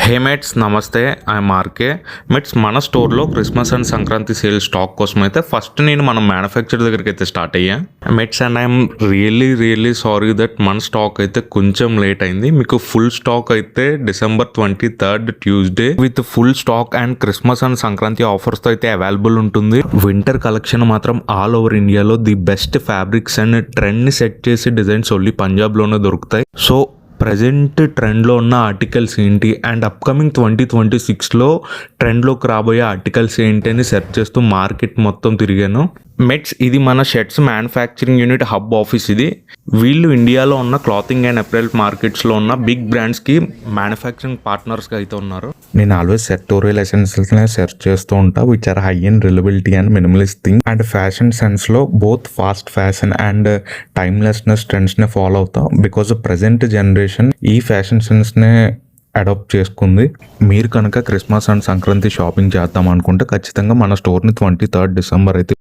హే mates నమస్తే, I'm RK. Mates, మన స్టోర్లో Christmas and Sankranti sale stock కోసం అయితే ఫస్ట్ నేను మన మ్యానుఫ్యాక్చర్ దగ్గరికి అయితే స్టార్ట్ అయ్యా. Mates, and I'm really sorry that మన స్టాక్ అయితే కొంచెం లేట్ అయింది. మీకు ఫుల్ స్టాక్ అయితే December 23rd Tuesday with full stock and Christmas and Sankranti ఆఫర్స్తో అయితే అవైలబుల్ ఉంటుంది. వింటర్ కలెక్షన్ మాత్రం ఆల్ ఓవర్ ఇండియాలో ది బెస్ట్ ఫ్యాబ్రిక్స్ అండ్ ట్రెండ్ని సెట్ చేసి డిజైన్స్ ఓన్లీ పంజాబ్లోనే దొరుకుతాయి. సో ప్రజెంట్ ట్రెండ్లో ఉన్న ఆర్టికల్స్ ఏంటి అండ్ అప్కమింగ్ 2026లో ట్రెండ్లోకి రాబోయే ఆర్టికల్స్ ఏంటి అని సెర్చ్ చేస్తూ మార్కెట్ మొత్తం తిరిగాను. మెట్స్, ఇది మన shirts manufacturing unit hub office. ఇది వీళ్ళు ఇండియాలో ఉన్న క్లాతింగ్ అండ్ అప్రెల్ మార్కెట్స్లో ఉన్న బిగ్ బ్రాండ్స్కి మ్యానుఫ్యాక్చరింగ్ పార్ట్నర్స్గా అయితే ఉన్నారు. నేను ఆల్వేస్ సెక్టోరియల్ ఎసెన్షియల్స్నే సెర్చ్ చేస్తూ ఉంటా, which are high in reliability and minimalist thing and fashion సెన్స్లో both fast fashion and timelessness ట్రెండ్స్నే ఫాలో అవుతాం. బికాజ్ ప్రజెంట్ జనరేషన్ ఈ ఫ్యాషన్ సెన్స్నే అడాప్ట్ చేసుకుంది. మీరు కనుక క్రిస్మస్ అండ్ సంక్రాంతి షాపింగ్ చేద్దాం అనుకుంటే ఖచ్చితంగా మన స్టోర్ని 23rd December అయితే